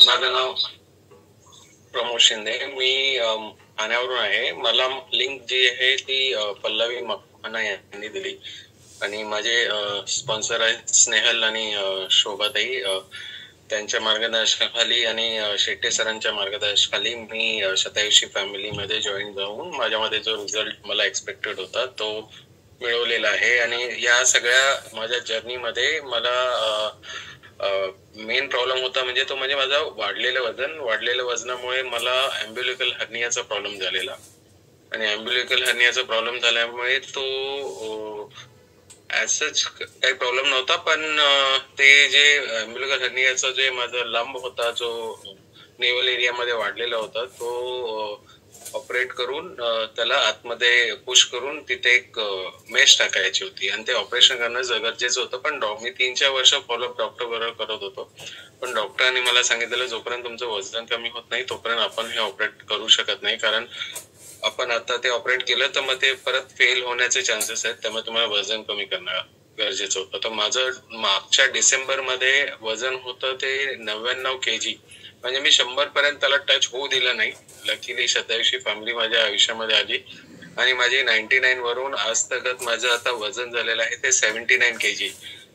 माझं नाव प्रमोद शिंदे. मी ठाण्यावरून आहे. मला लिंक जी आहे ती पल्लवी मकवाना यांनी दिली आणि माझे स्पॉन्सर आहेत स्नेहल आणि शोभाताई. त्यांच्या मार्गदर्शनाखाली आणि शेट्टे सरांच्या मार्गदर्शनाखाली मी शतायुषी फॅमिलीमध्ये जॉईन जाऊन माझ्यामध्ये जो रिझल्ट मला एक्सपेक्टेड होता तो मिळवलेला आहे. आणि या सगळ्या माझ्या जर्नीमध्ये मला मेन प्रॉब्लेम होता म्हणजे तो म्हणजे माझा वाढलेल्या वजनामुळे मला अम्बिलिकल हर्नियाचा प्रॉब्लेम झालेला. आणि अम्बिलिकल हर्नियाचा प्रॉब्लेम झाल्यामुळे तो ऍज काही प्रॉब्लेम नव्हता, पण ते जे अम्बिलिकल हर्नियाचा जे माझा लंब होता जो नेवल एरियामध्ये वाढलेला होता तो ऑपरेट करून त्याला आतमध्ये पुश करून तिथे एक मेश टाकायची होती आणि ते ऑपरेशन करणं गरजेचं होतं. पण मी 3-4 वर्ष फॉलोअप डॉक्टर बरोबर करत होतो, पण डॉक्टरांनी मला सांगितलेलं जोपर्यंत तुमचं वजन कमी होत नाही तोपर्यंत आपण हे ऑपरेट करू शकत नाही, कारण आपण आता ते ऑपरेट केलं तर मग ते परत फेल होण्याचे चान्सेस आहेत, त्यामुळे तुम्हाला वजन कमी करणं गरजेचं होतं. तर माझं मागच्या डिसेंबरमध्ये वजन होतं ते 99 kg. म्हणजे मी 100 पर्यंत त्याला टच होऊ दिलं नाही. लकीली शतायुषी फॅमिली माझ्या आयुष्यामध्ये आली आणि माझी 99 वरून आज तगत माझं आता वजन झालेलं आहे ते 79 kg.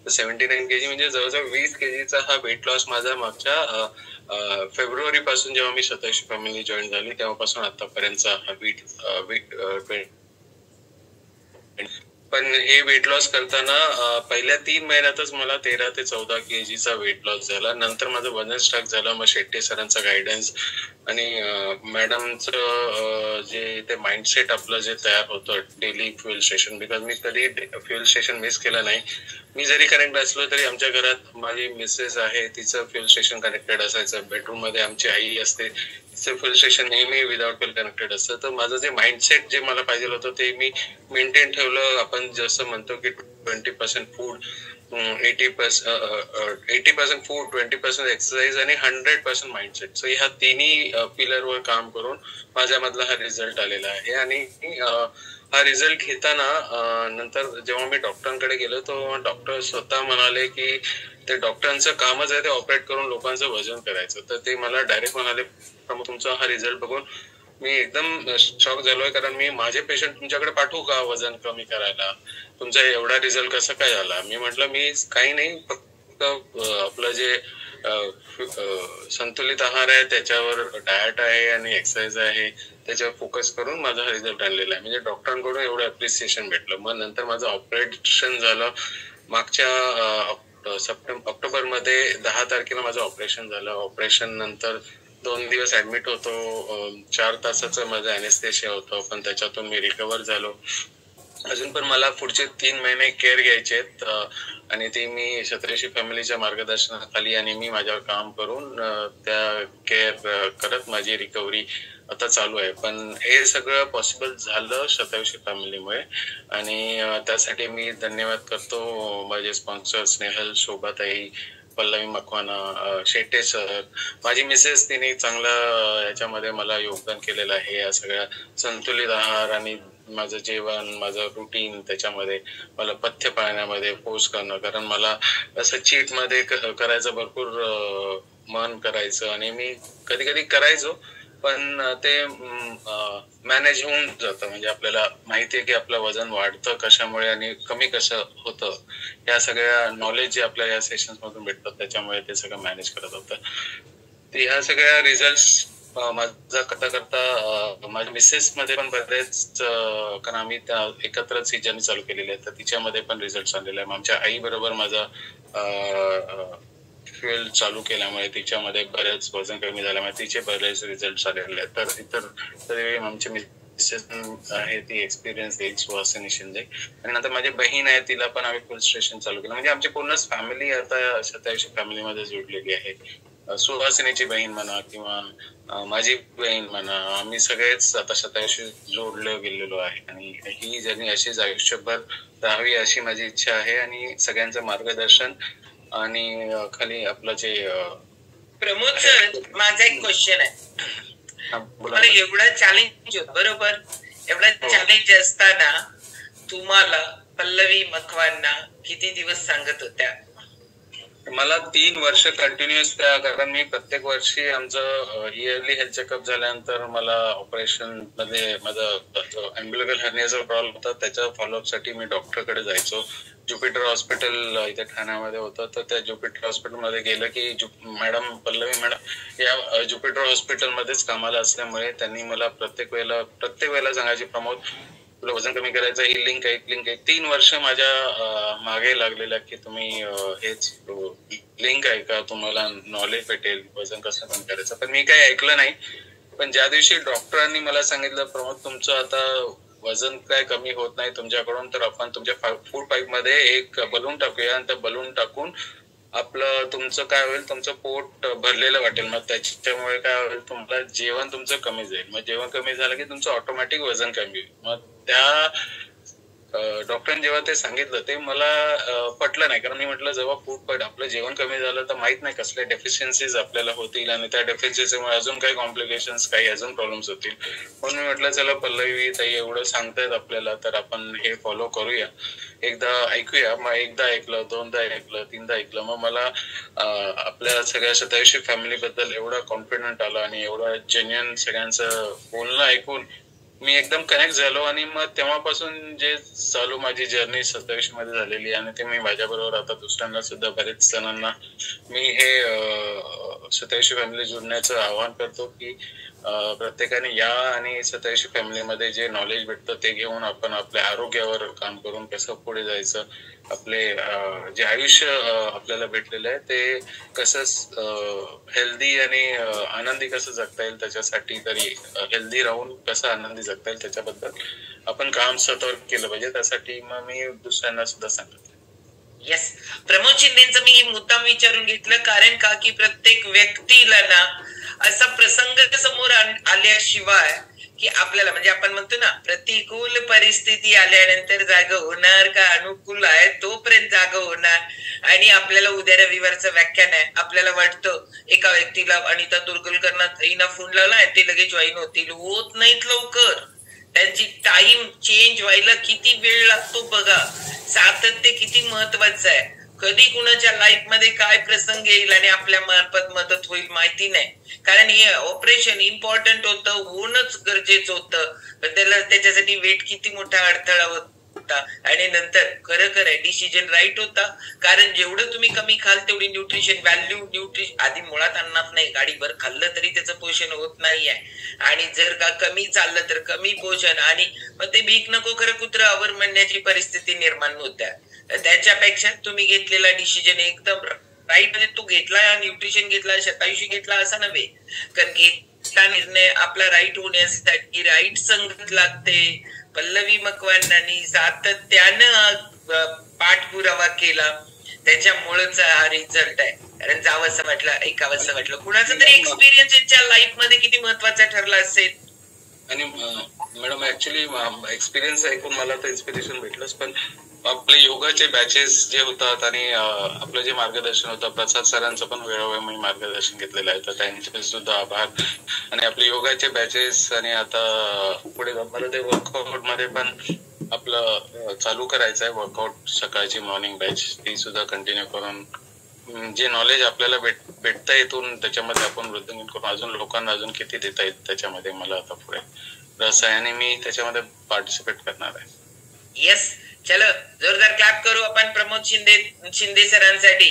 79 kg म्हणजे जवळजवळ 20 kgचा हा वेट लॉस माझा मागच्या फेब्रुवारी पासून जेव्हा मी शतायुषी फॅमिली जॉईन झाली तेव्हापासून आतापर्यंतचा हा पण हे वेट लॉस करताना पहिल्या 3 महिन्यातच मला 13 ते 14 kgचा वेट लॉस झाला. नंतर माझं वजन स्टॉक झालं. मग शेट्टे सरांचा गायडन्स आणि मॅडमचं जे ते माइंडसेट आपलं जे तयार होतं डेली फ्युएल स्टेशन, बिकॉज मी कधी फ्युएल स्टेशन मिस केलं नाही. मी जरी कनेक्ट असलो तरी आमच्या घरात माझी मिसेस आहे तिचं फ्युएल स्टेशन कनेक्टेड असायचं. बेडरूम मध्ये आमची आई असते तिचं फ्युएल स्टेशन नेहमी विदाउट फ्युएल कनेक्टेड असतं. तर माझं जे माइंडसेट जे मला पाहिजे होतं ते मी मेंटेन ठेवलं. आपण जसं म्हणतो की 20% फूड, 80% फूड, 20% एक्सरसाइज आणि 100% माइंडसेट. सो ह्या तिन्ही पिलरवर काम करून माझ्यामधला हा रिझल्ट आलेला आहे. आणि हा रिझल्ट घेताना नंतर जेव्हा मी डॉक्टरांकडे गेलो तेव्हा डॉक्टर स्वतः म्हणाले की ते डॉक्टरांचं कामच आहे ते ऑपरेट करून लोकांचं वजन करायचं. तर ते मला डायरेक्ट म्हणाले तुमचा हा रिझल्ट बघून मी एकदम शॉक झालोय, कारण मी माझे पेशंट तुमच्याकडे पाठवू का वजन कमी करायला, तुमचा एवढा रिझल्ट कसा काय झाला. मी म्हटलं मी काही नाही, फक्त आपलं जे संतुलित आहार आहे त्याच्यावर डाएट आहे आणि एक्सरसाइज आहे त्याच्यावर फोकस करून माझा हा रिझल्ट आणलेला आहे. म्हणजे डॉक्टरांकडून एवढं अप्रिसिएशन भेटलं. मग नंतर माझं ऑपरेशन झालं मागच्या ऑक्टोबर मध्ये 10 तारखेला माझं ऑपरेशन झालं. ऑपरेशन नंतर 2 दिवस ऍडमिट होतो. 4 तासाचं माझं अनेस्थेशिया होतं, पण त्याच्यातून मी रिकव्हर झालो. अजून पण मला पुढचे 3 महिने केअर घ्यायचे आहेत आणि ते मी शतायुषी फॅमिलीच्या मार्गदर्शनाखाली आणि मी माझ्यावर काम करून त्या केअर करत माझी रिकव्हरी आता चालू आहे. पण हे सगळं पॉसिबल झालं शतायुषी फॅमिलीमुळे आणि त्यासाठी मी धन्यवाद करतो माझे स्पॉन्सर स्नेहल, शोभाताई, पल्लवी मकवाना, शेट्टे सर, माझी मिसेस. तिने चांगला याच्यामध्ये मला योगदान केलेलं आहे या सगळ्या संतुलित आहार आणि माझं जेवण, माझं रुटीन, त्याच्यामध्ये मला पथ्य पाळण्यामध्ये फोर्स करणं, कारण मला असं चीट मध्ये करायचं भरपूर मन करायचं आणि मी कधी कधी करायचो, पण ते मॅनेज होऊन जातं. म्हणजे आपल्याला माहिती आहे की आपलं वजन वाढतं कशामुळे आणि कमी कसं होतं, या सगळ्या नॉलेज जे आपल्या या सेशन्स मधून भेटतात त्याच्यामुळे ते सगळं मॅनेज करत होतं. तर ह्या सगळ्या रिझल्ट माझा करता करता माझ्या मिसेस मध्ये पण बरेच, कारण आम्ही त्या एकत्रच ही जर्नी चालू केलेली आहे, तर तिच्यामध्ये पण रिझल्ट आलेला आहे. आमच्या आई बरोबर माझा फ्युएल चालू केल्यामुळे तिच्यामध्ये बरेच वजन कमी झाल्यामुळे तिचे बरेच रिझल्ट आलेले आहेत. तर इतर आमचे मिसेस आहे ती एक्सपिरियन्स देईल, सुहासिनी शिंदे. आणि नंतर माझी बहीण आहे, तिला पण आम्ही फुल स्टेशन चालू केलं. म्हणजे आमची पूर्णच फॅमिली आता शतायुषी फॅमिलीमध्ये जोडलेली आहे. सुहासिनीची बहीण म्हणा किंवा माझी बहीण म्हणा, आम्ही सगळेच आता शतायुषी जोडले गेलेलो आहे आणि ही जर्नी अशीच आयुष्यभर राहावी अशी माझी इच्छा आहे. आणि सगळ्यांचं मार्गदर्शन आणि खाली आपलं जे प्रमोद सर, माझा एक क्वेश्चन आहे. मला एवढा चॅलेंज होत बरोबर, एवढा चॅलेंज असताना तुम्हाला पल्लवी मकवाना किती दिवस सांगत होत्या मला 3 वर्ष कंटिन्युअस त्या, कारण मी प्रत्येक वर्षी आमचं इयरली हेल्थ चेकअप झाल्यानंतर मला ऑपरेशन मध्ये माझा अम्बिलिकल हर्नियाचा प्रॉब्लेम होता, त्याच्या फॉलोअप साठी मी डॉक्टरकडे जायचो. ज्युपिटर हॉस्पिटल इथे ठाण्यामध्ये होतं, तर त्या ज्युपिटर हॉस्पिटलमध्ये गेलं की मॅडम पल्लवी मॅडम या ज्युपिटर हॉस्पिटलमध्येच कामाला असल्यामुळे त्यांनी मला प्रत्येक वेळेला सांगायचे, प्रमोद तुला वजन कमी करायचं, ही लिंक आहे. 3 वर्ष माझ्या मागे लागलेल्या की तुम्ही हेच लिंक आहे का, तुम्हाला नॉलेज भेटेल वजन कसं कमी करायचं. पण मी काही ऐकलं नाही. पण ज्या दिवशी डॉक्टरांनी मला सांगितलं, प्रमोद तुमचं आता वजन काय कमी होत नाही तुमच्याकडून, तर आपण तुमच्या फूड पाईप मध्ये एक बलून टाकूया, आणि त्या बलून टाकून आपलं तुमचं काय होईल, तुमचं पोट भरलेलं वाटेल. मग त्याच्यामुळे काय होईल, तुम्हाला जेवण तुमचं कमी जाईल. मग जेवण कमी झालं की तुमचं ऑटोमॅटिक वजन कमी होईल. मग त्या डॉक्टरांनी जेव्हा ते सांगितलं ते मला पटलं नाही, कारण मी म्हटलं जेव्हा फूड आपलं जेवण कमी झालं तर माहित नाही कसल्या डेफिशियन्सीज आपल्याला होतील, आणि त्या डेफिशियन्सीमुळे अजून काही कॉम्प्लिकेशन्स, काही अजून प्रॉब्लेम्स होतील. म्हणून मी म्हटलं चला पल्लवी ताई एवढं सांगतायत आपल्याला, तर आपण हे फॉलो करूया, एकदा ऐकूया. मग एकदा ऐकलं, दोनदा ऐकलं, तीनदा ऐकलं. मग मला आपल्या सगळ्या सदस्य फॅमिली बद्दल एवढा कॉन्फिडंट आला, आणि एवढा जेन्युइन सगळ्यांचं बोलणं ऐकून मी एकदम कनेक्ट झालो. आणि मग तेव्हापासून जे चालू माझी जर्नी 27 मध्ये झालेली, आणि ते मी माझ्याबरोबर आता दुसऱ्यांना सुद्धा, बरेच जणांना मी हे 27 फॅमिली जुळण्याचं आवाहन करतो की प्रत्येकाने या, आणि 27 फॅमिलीमध्ये जे नॉलेज भेटतं ते घेऊन आपण आपल्या आरोग्यावर काम करून कसं पुढे जायचं, आपले जे आयुष्य आपल्याला भेटलेलं आहे ते कसं हेल्दी आणि आनंदी कसं जगता येईल, त्याच्यासाठी तरी हेल्दी राहून कसं आनंदी जगता येईल त्याच्याबद्दल आपण काम स्वतःवर केलं पाहिजे. त्यासाठी मग मी दुसऱ्यांना सुद्धा सांगतो. येस, प्रमोद शिंदेचं मी मुद्दाम विचारून घेतलं, कारण का की प्रत्येक व्यक्तीला ना असा प्रसंग समोर आल्याशिवाय की आपल्याला, म्हणजे आपण म्हणतो ना, प्रतिकूल परिस्थिती आल्यानंतर जाग होणार का अनुकूल आहे तोपर्यंत जाग होणार. आणि आपल्याला उद्या रविवारचं व्याख्यान आहे, आपल्याला वाटतं एका व्यक्तीला अनिता दुर्गुलकरना हिना फोन लावलाय ते लगेच जॉईन होतील, होत नाहीत लवकर. त्यांची टाइम चेंज व्हायला किती वेळ लागतो बघा. सातत्य किती महत्वाचं आहे. कधी कुणाच्या लाईफ मध्ये काय प्रसंग येईल आणि आपल्या मार्फत मदत होईल माहिती नाही. कारण हे ऑपरेशन इम्पॉर्टंट होतं, होणंच गरजेचं होतं, पण त्याच्यासाठी वेट किती मोठा अडथळा होता. आणि नंतर खरं आहे डिसिजन राईट होता, कारण जेवढं तुम्ही कमी खाल तेवढी न्यूट्रिशन व्हॅल्यू आधी मुळात अन्नात नाही, गाडीभर खाल्लं तरी त्याचं पोषण होत नाहीये. आणि जर का कमी चाललं तर कमी पोषण, आणि मग ते भीक नको खरं कुत्र आवर म्हणण्याची परिस्थिती निर्माण होत्या. त्याच्यापेक्षा तुम्ही घेतलेला डिसिजन एकदम राईट, म्हणजे तू घेतला न्यूट्रिशन घेतला, शतायुषी घेतला असं नव्हे, कारण घेतला निर्णय आपला राईट होण्यासाठी राईट संगत लागते. पल्लवी मकवानांनी सातत्यानं पाठपुरावा केला, त्याच्यामुळेच हा रिझल्ट आहे. कारण जावंसं म्हटलं, ऐकावंसं म्हटलं, कुणाचं तरी एक्सपिरियन्स त्यांच्या लाईफ मध्ये किती महत्वाचा ठरला असेल. आणि मॅडम ऍक्च्युली एक्सपिरियन्स ऐकून मला तर इन्स्पिरेशन भेटलंच, पण आपले योगाचे बॅचेस जे होतात आणि आपलं जे मार्गदर्शन होतं, प्रसाद सरांचं पण वेळोवेळी मी मार्गदर्शन घेतलेलं आहे, तर त्यांचे सुद्धा आभार. आणि आपले योगाचे बॅचेस, आणि आता पुढे मला ते वर्कआउट मध्ये पण आपलं चालू करायचं आहे वर्कआउट, सकाळची मॉर्निंग बॅच ती सुद्धा कंटिन्यू करून जे नॉलेज आपल्याला भेटता येतून त्याच्यामध्ये आपण वृद्धिंगत करून अजून लोकांना अजून किती देता येईल त्याच्यामध्ये मला आता पुढे रस आहे, आणि मी त्याच्यामध्ये पार्टिसिपेट करणार आहे. येस, चलो जोरदार क्लॅप करू आपण प्रमोद शिंदे सरांसाठी.